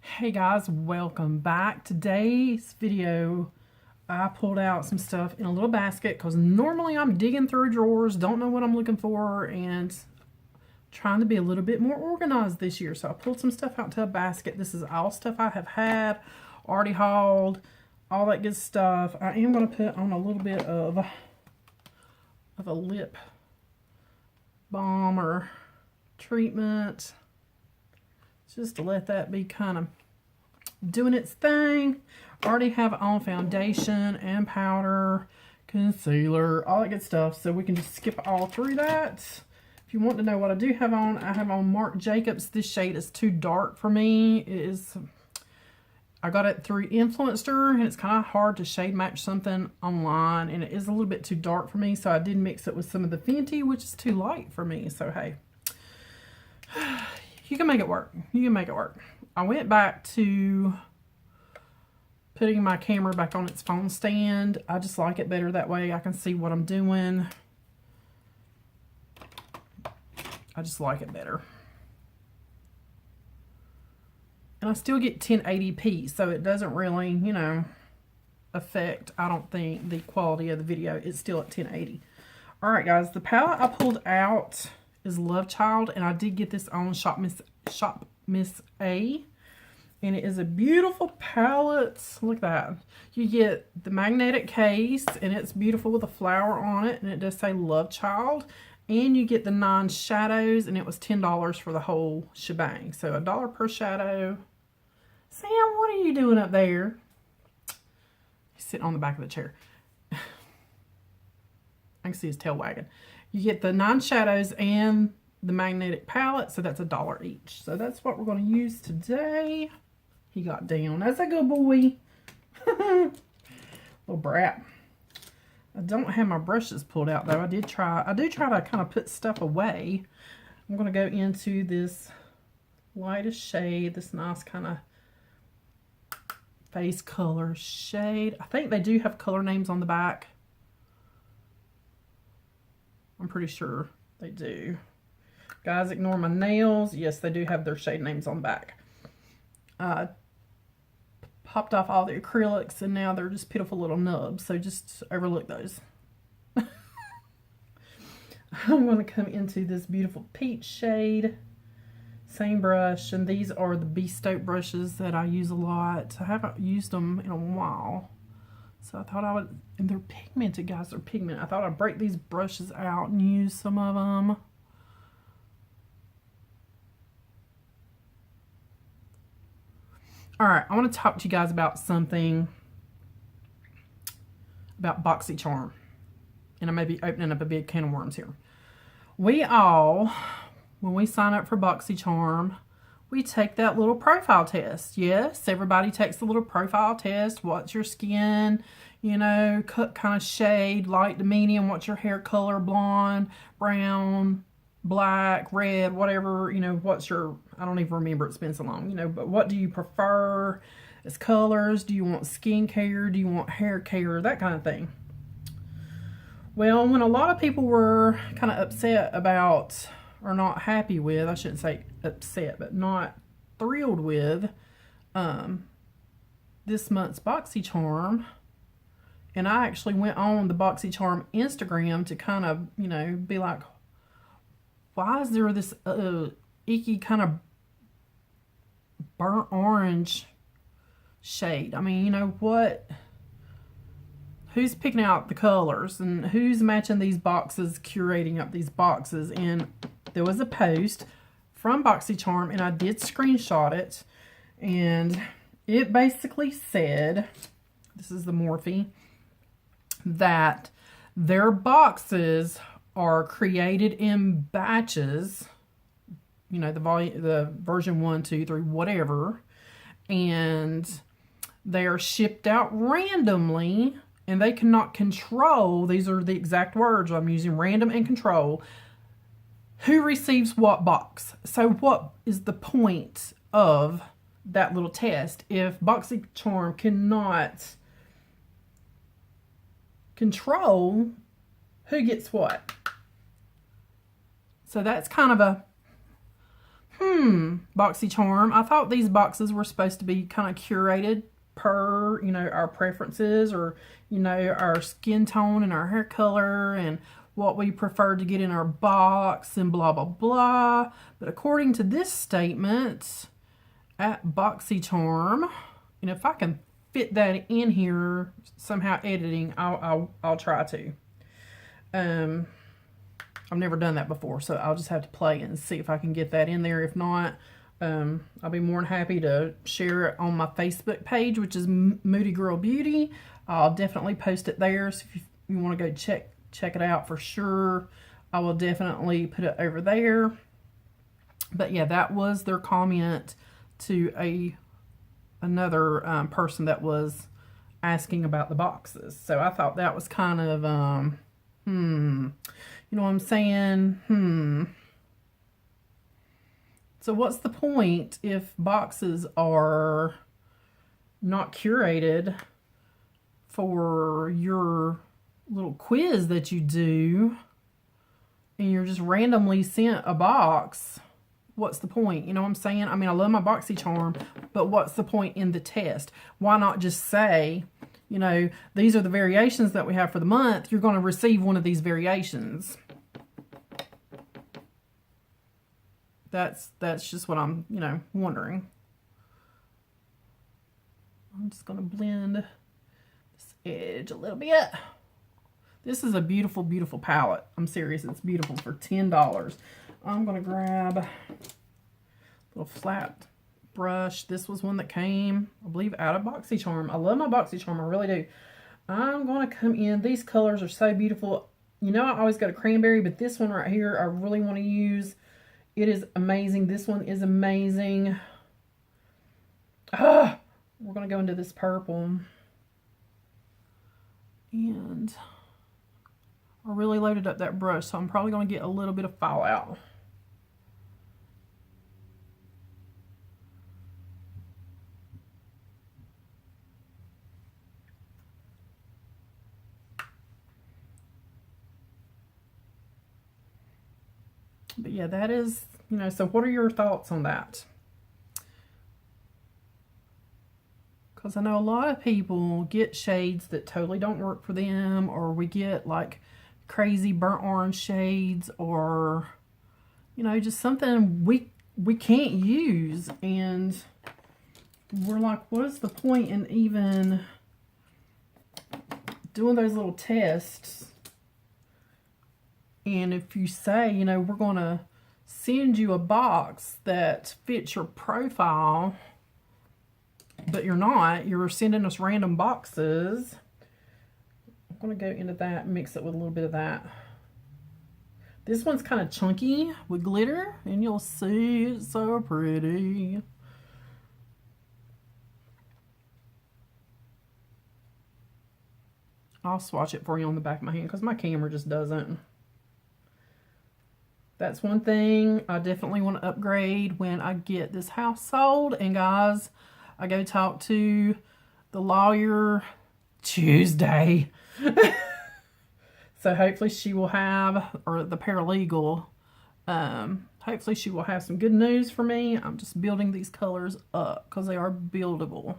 Hey guys, welcome back. Today's video, I pulled out some stuff in a little basket because normally I'm digging through drawers, don't know what I'm looking for, and trying to be a little bit more organized this year. So I pulled some stuff out to a basket. This is all stuff I have had, already hauled, all that good stuff. I am going to put on a little bit of a lip balm or treatment, just to let that be kind of doing its thing. Already have on foundation and powder, concealer, all that good stuff, so we can just skip all through that. If you want to know what I do have on, I have on Marc Jacobs. This shade is too dark for me. I got it through Influencer, and it's kind of hard to shade match something online, and it is a little bit too dark for me, so I did mix it with some of the Fenty, which is too light for me. So hey, you can make it work. You can make it work. I went back to putting my camera back on its phone stand. I just like it better that way. I can see what I'm doing. I just like it better. And I still get 1080p, so it doesn't really, you know, affect, I don't think, the quality of the video. It's still at 1080. All right, guys, the palette I pulled out is Love Child, and I did get this on Shop Miss A, and it is a beautiful palette. Look at that. You get the magnetic case, and it's beautiful with a flower on it, and it does say Love Child, and you get the 9 shadows, and it was $10 for the whole shebang, so $1 per shadow. Sam, what are you doing up there? He's sitting on the back of the chair. I can see his tail wagging. You get the 9 shadows and the magnetic palette, so that's $1 each. So that's what we're going to use today. He got down. That's a good boy. Little brat. I don't have my brushes pulled out though. I do try to kind of put stuff away. I'm going to go into this lightest shade, this nice kind of face color shade. I think they do have color names on the back. I'm pretty sure they do. Guys, ignore my nails. Yes, they do have their shade names on the back. Popped off all the acrylics, and now they're just pitiful little nubs, so just overlook those. I'm going to come into this beautiful peach shade. Same brush, and these are the Bespoke brushes that I use a lot. I haven't used them in a while, so I thought I would, and they're pigmented, guys, they're pigmented. I thought I'd break these brushes out and use some of them. All right, I want to talk to you guys about something about Boxycharm, and I may be opening up a big can of worms here. We all, when we sign up for Boxycharm, we take that little profile test. Yes, everybody takes the little profile test. What's your skin, you know, kind of shade, light to medium. What's your hair color, blonde, brown, black, red, whatever, you know, what's your, I don't even remember, it's been so long, you know, but what do you prefer as colors? Do you want skin care? Do you want hair care? That kind of thing. Well, when a lot of people were kind of upset about, or not happy with, I shouldn't say upset, but not thrilled with this month's Boxycharm, and I actually went on the Boxycharm Instagram to kind of, you know, be like, why is there this icky kind of burnt orange shade? I mean, you know what? Who's picking out the colors, and who's matching these boxes, curating up these boxes? And there was a post from Boxycharm, and I did screenshot it, and it basically said, this is the Morphe, that their boxes are created in batches, you know, the version 1, 2, 3, whatever, and they are shipped out randomly, and they cannot control, these are the exact words I'm using, random and control, who receives what box. So what is the point of that little test if Boxycharm cannot control who gets what? So that's kind of a, Boxycharm. I thought these boxes were supposed to be kind of curated per, you know, our preferences, or, you know, our skin tone and our hair color and what we prefer to get in our box and blah, blah, blah. But according to this statement at Boxycharm, and if I can fit that in here somehow editing, I'll try to. I've never done that before, so I'll just have to play and see if I can get that in there. If not, I'll be more than happy to share it on my Facebook page, which is Moodygirlbeauty. I'll definitely post it there, so if you want to go check it out for sure, I will definitely put it over there. But yeah, that was their comment to another person that was asking about the boxes. So I thought that was kind of you know what I'm saying? So what's the point if boxes are not curated for your little quiz that you do, and you're just randomly sent a box? What's the point? You know what I'm saying? I mean, I love my Boxycharm, but what's the point in the test? Why not just say, you know, these are the variations that we have for the month. You're going to receive one of these variations. That's just what I'm, you know, wondering. I'm just going to blend this edge a little bit. This is a beautiful, beautiful palette. I'm serious. It's beautiful for $10. I'm going to grab a little flat brush. This was one that came, I believe, out of Boxycharm. I love my Boxycharm. I really do. I'm going to come in. These colors are so beautiful. You know, I always got a cranberry, but this one right here, I really want to use. It is amazing. This one is amazing. We're going to go into this purple. And I really loaded up that brush, so I'm probably going to get a little bit of fallout. But yeah, that is, you know, so what are your thoughts on that? Because I know a lot of people get shades that totally don't work for them, or we get like crazy burnt orange shades, or, you know, just something we can't use, and we're like, what is the point in even doing those little tests? And if you say, you know, we're going to send you a box that fits your profile, but you're sending us random boxes. I'm going to go into that and mix it with a little bit of that. This one's kind of chunky with glitter, and you'll see it's so pretty. I'll swatch it for you on the back of my hand because my camera just doesn't. That's one thing I definitely want to upgrade when I get this house sold. And guys, I go talk to the lawyer Tuesday. So hopefully she will have, or the paralegal, hopefully she will have some good news for me. I'm just building these colors up because they are buildable.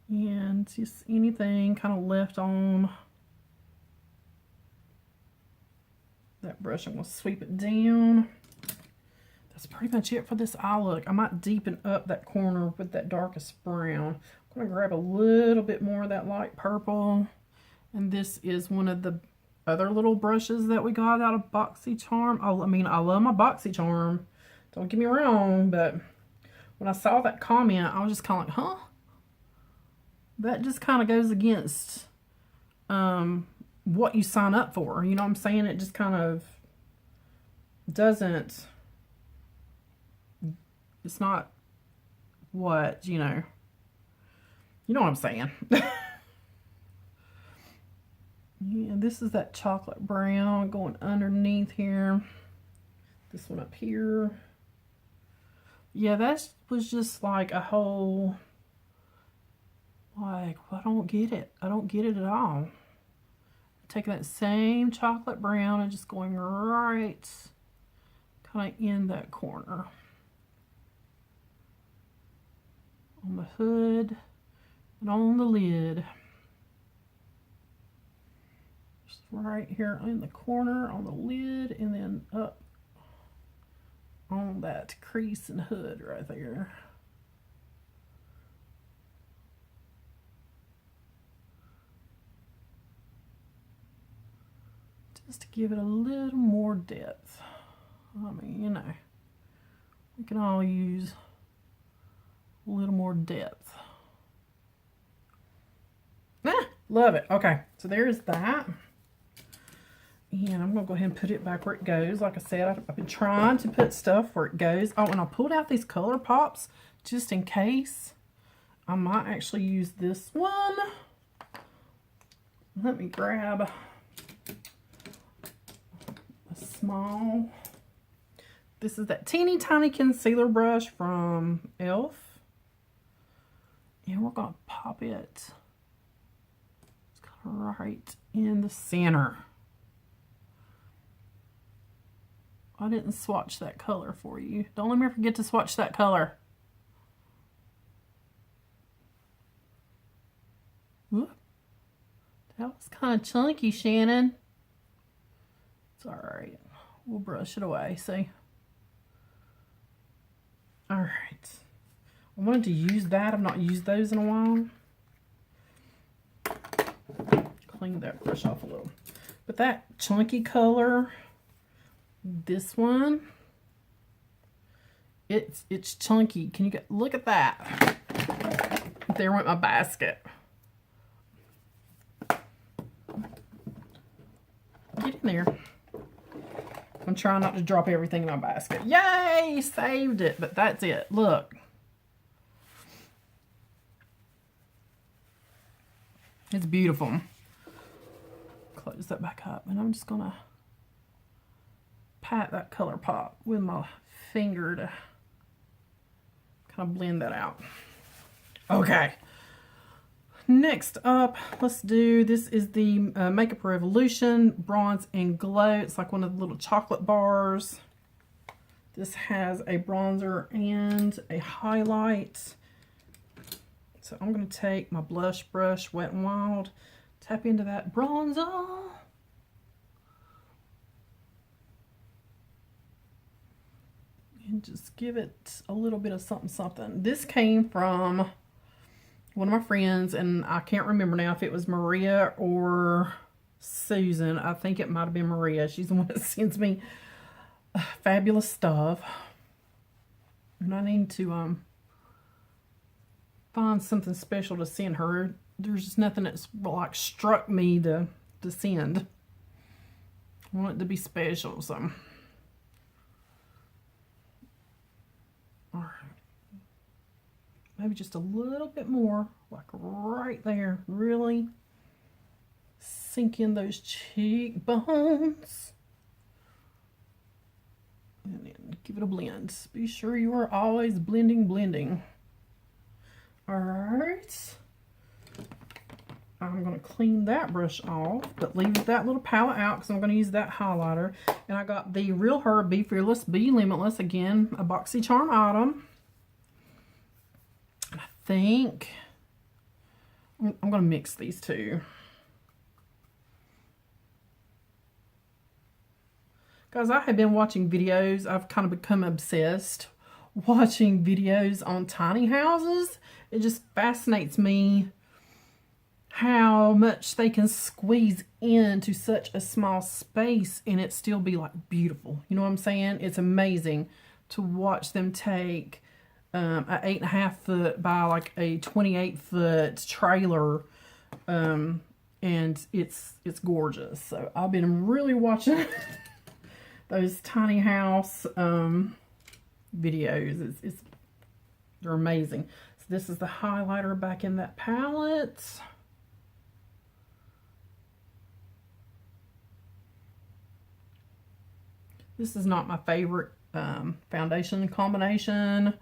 And just anything kind of left on that brush, I'm going to sweep it down. That's pretty much it for this eye look. I might deepen up that corner with that darkest brown. I'm going to grab a little bit more of that light purple. And this is one of the other little brushes that we got out of Boxycharm. I mean, I love my Boxycharm. Don't get me wrong, but when I saw that comment, I was just kind of like, huh? That just kind of goes against what you sign up for. You know what I'm saying? It just kind of doesn't, it's not what, you know what I'm saying. Yeah, this is that chocolate brown going underneath here. This one up here. Yeah, that was just like a whole, like, I don't get it. I don't get it at all. Taking that same chocolate brown and just going right kind of in that corner. On the hood and on the lid. Just right here in the corner on the lid, and then up on that crease and hood right there. Just to give it a little more depth. I mean, you know, we can all use a little more depth. Love it. Okay, so there's that. And I'm going to go ahead and put it back where it goes. Like I said, I've been trying to put stuff where it goes. Oh, and I pulled out these color pops just in case. I might actually use this one. Let me grab small. This is that teeny tiny concealer brush from e.l.f. And we're going to pop it. It's kind of right in the center. I didn't swatch that color for you. Don't let me forget to swatch that color. Whoop. That was kind of chunky, Shannon. It's alright. We'll brush it away, see? Alright. I wanted to use that. I've not used those in a while. Clean that brush off a little. But that chunky color, this one, it's chunky. Can you get, look at that. There went my basket. Get in there. I'm trying not to drop everything in my basket. Yay! Saved it. But that's it. Look. It's beautiful. Close that back up. And I'm just going to pat that color pop with my finger to kind of blend that out. Okay. Next up, let's do, this is the Makeup Revolution Bronze and Glow. It's like one of the little chocolate bars. This has a bronzer and a highlight. So I'm going to take my blush brush, Wet n Wild, tap into that bronzer. And just give it a little bit of something, something. This came from one of my friends, and I can't remember now if it was Maria or Susan. I think it might have been Maria. She's the one that sends me fabulous stuff. And I need to find something special to send her. There's just nothing that's like struck me to send. I want it to be special, so. Alright. Maybe just a little bit more, like right there. Really sink in those cheekbones. And then give it a blend. Be sure you are always blending. Alright. I'm going to clean that brush off, but leave that little palette out because I'm going to use that highlighter. And I got the Real Her Be Fearless, Be Limitless. Again, a Boxycharm item. I think I'm going to mix these two. Guys, I have been watching videos. I've kind of become obsessed watching videos on tiny houses. It just fascinates me how much they can squeeze into such a small space and it still be like beautiful. You know what I'm saying? It's amazing to watch them take a 8.5 foot by like a 28 foot trailer, and it's gorgeous. So I've been really watching those tiny house videos. They're amazing. So this is the highlighter back in that palette. This is not my favorite foundation combination.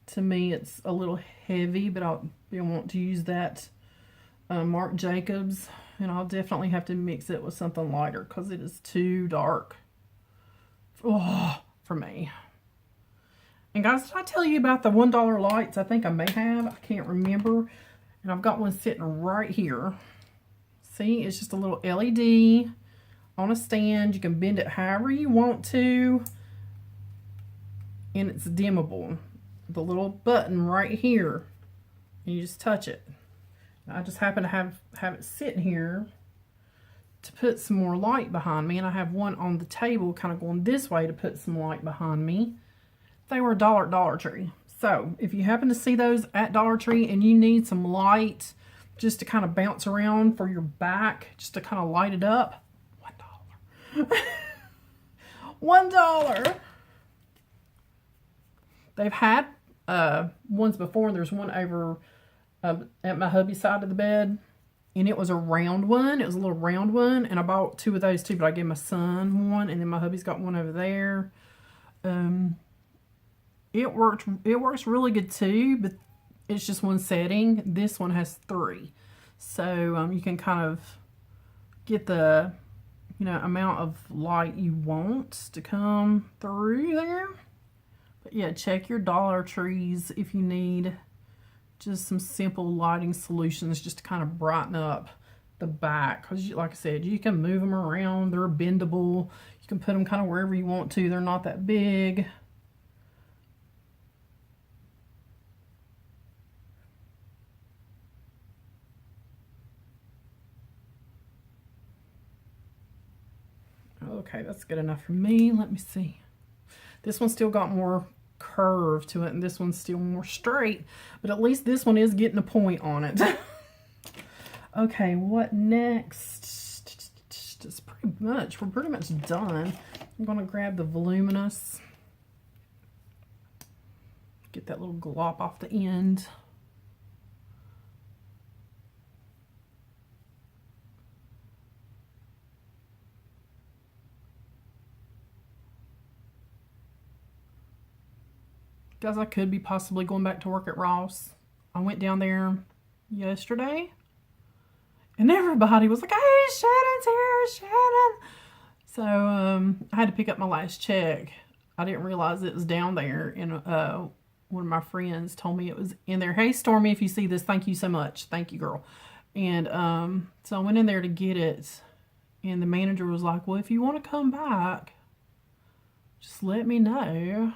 To me, it's a little heavy, but I'll want to use that Marc Jacobs, and I'll definitely have to mix it with something lighter because it is too dark. Oh, for me. And guys, did I tell you about the $1 lights? I think I may have. I can't remember. And I've got one sitting right here. See, it's just a little LED on a stand. You can bend it however you want to. And it's dimmable. The little button right here. And you just touch it. I just happen to have it sitting here to put some more light behind me. And I have one on the table kind of going this way to put some light behind me. They were $1 at Dollar Tree. So if you happen to see those at Dollar Tree and you need some light just to kind of bounce around for your back, just to kind of light it up, $1. $1. They've had ones before. There's one over at my hubby's side of the bed, and it was a round one. It was a little round one, and I bought 2 of those too, but I gave my son one, and then my hubby's got one over there. It works really good too, but it's just one setting. This one has 3. So you can kind of get the, you know, amount of light you want to come through there. But yeah, check your Dollar Trees if you need just some simple lighting solutions just to kind of brighten up the back. Because like I said, you can move them around. They're bendable. You can put them kind of wherever you want to. They're not that big. Okay, that's good enough for me. Let me see. This one's still got more curve to it, and this one's still more straight, but at least this one is getting a point on it. Okay, what we're pretty much done. I'm going to grab the voluminous, get that little glop off the end. Guys, I could be possibly going back to work at Ross. I went down there yesterday, and everybody was like, "Hey, Shannon's here, Shannon." So I had to pick up my last check. I didn't realize it was down there, and one of my friends told me it was in there. "Hey, Stormy, if you see this, thank you so much. Thank you, girl." And so I went in there to get it, and the manager was like, "Well, if you want to come back, just let me know."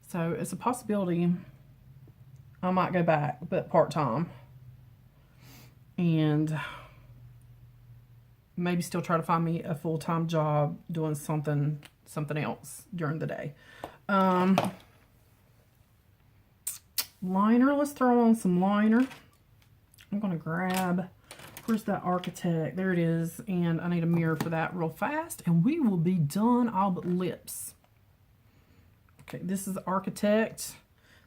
So it's a possibility I might go back, but part-time. And maybe still try to find me a full-time job doing something else during the day. Liner, let's throw on some liner. I'm going to grab, where's that Architect? There it is. And I need a mirror for that real fast. And we will be done all but lips. Okay, this is Architect.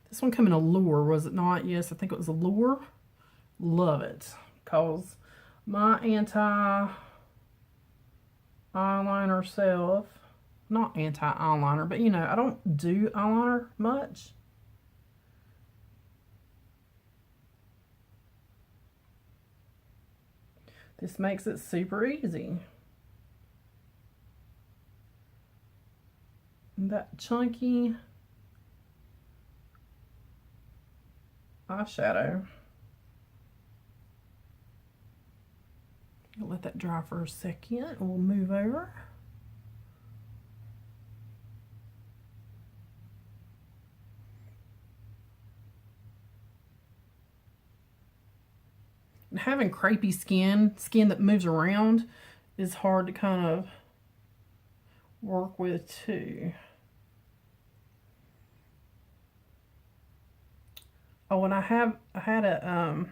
This one came in Allure, was it not? Yes, I think it was Allure. Love it. Because my anti-eyeliner self, not anti-eyeliner, but you know, I don't do eyeliner much. This makes it super easy. That chunky eyeshadow. I'll let that dry for a second and we'll move over. And having crepey skin that moves around, is hard to kind of work with too. Oh, and I had an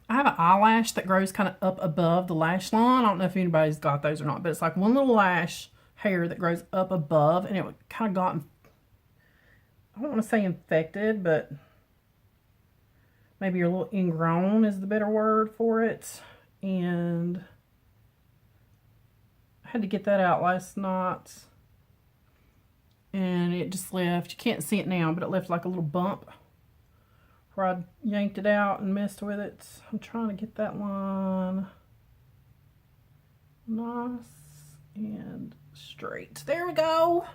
eyelash that grows kind of up above the lash line. I don't know if anybody's got those or not, but it's like one little lash hair that grows up above, and it kind of got, I don't want to say infected, but maybe a little ingrown is the better word for it. And I had to get that out last night. And it just left, you can't see it now, but it left like a little bump where I yanked it out and messed with it. I'm trying to get that line nice and straight. There we go.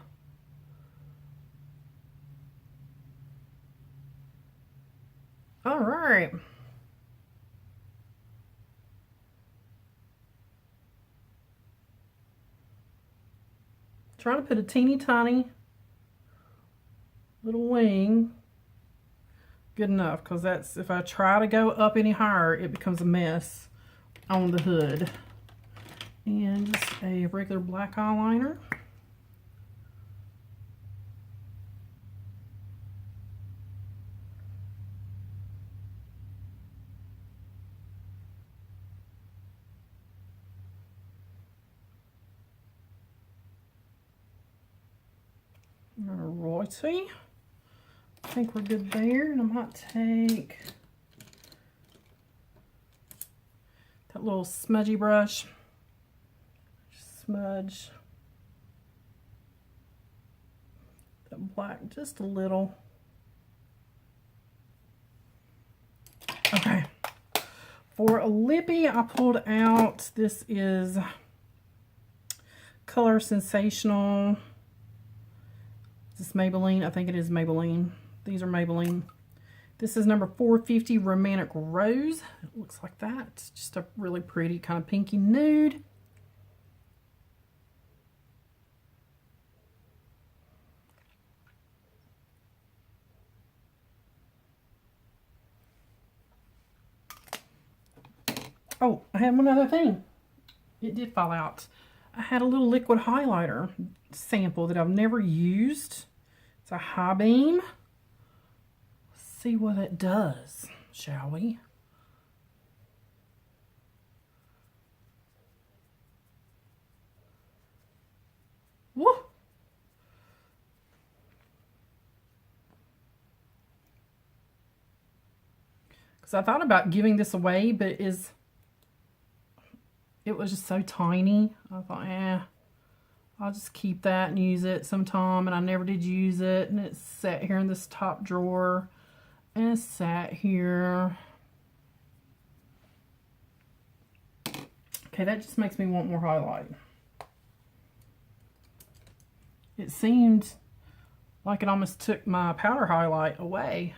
All right. Trying to put a teeny tiny little wing. Good enough, because that's, if I try to go up any higher, it becomes a mess on the hood. And just a regular black eyeliner. Alrighty. I think we're good there, and I might take that little smudgy brush, smudge that black just a little. Okay, for a lippy, I pulled out, this is Color Sensational. Is this Maybelline? I think it is Maybelline. These are Maybelline. This is number 450 Romantic Rose. It looks like that. It's just a really pretty kind of pinky nude. Oh, I had one other thing. It did fall out. I had a little liquid highlighter sample that I've never used. It's a high beam. Let's see what it does, shall we? Woo! Because I thought about giving this away, but it was just so tiny. I thought, I'll just keep that and use it sometime, and I never did use it, and it sat here in this top drawer, and it sat here. Okay, that just makes me want more highlight. It seemed like it almost took my powder highlight away,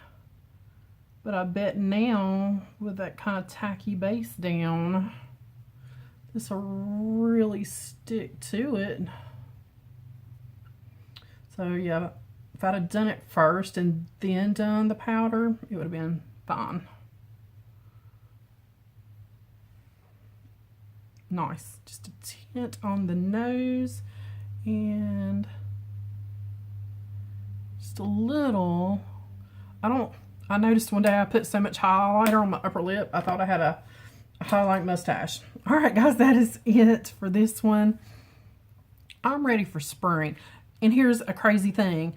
but I bet now with that kind of tacky base down, this will really stick to it. So yeah, if I'd have done it first and then done the powder, it would have been fine. Nice. Just a tint on the nose and just a little. I noticed one day I put so much highlighter on my upper lip, I thought I had a highlight mustache. All right, guys, that is it for this one. I'm ready for spring. And here's a crazy thing.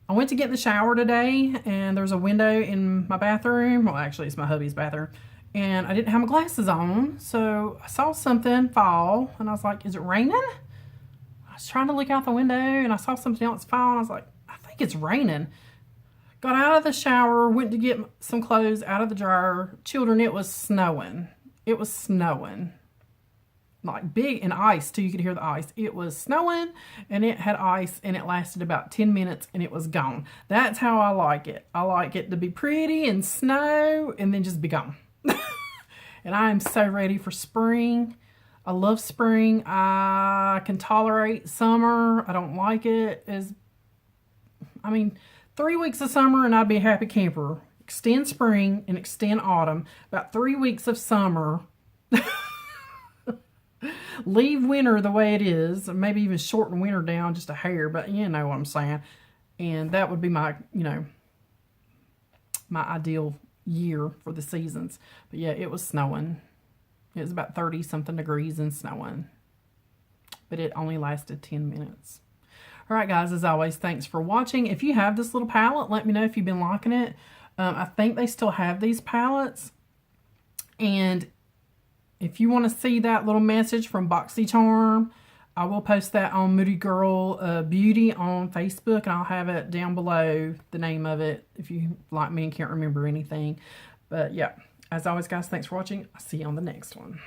I went to get in the shower today, and there's a window in my bathroom. Well, actually, it's my hubby's bathroom. And I didn't have my glasses on, so I saw something fall, and I was like, is it raining? I was trying to look out the window, and I saw something else fall, and I was like, I think it's raining. Got out of the shower, went to get some clothes out of the dryer. Children, it was snowing. It was snowing. Like big, and ice too, you could hear the ice. It was snowing, and it had ice, and it lasted about 10 minutes, and it was gone. That's how I like it. I like it to be pretty and snow, and then just be gone. And I am so ready for spring. I love spring. I can tolerate summer. I don't like it as, 3 weeks of summer, and I'd be a happy camper. Extend spring and extend autumn. About 3 weeks of summer. Leave winter the way it is, maybe even shorten winter down just a hair, but you know what I'm saying. And that would be my, my ideal year for the seasons. But yeah, it was snowing. It was about 30 something degrees and snowing, but it only lasted 10 minutes. All right, guys, as always, thanks for watching. If you have this little palette, let me know if you've been liking it. I think they still have these palettes, and if you want to see that little message from Boxycharm, I will post that on Moodygirlbeauty on Facebook, and I'll have it down below, the name of it, if you like me and can't remember anything. But yeah, as always, guys, thanks for watching. I'll see you on the next one.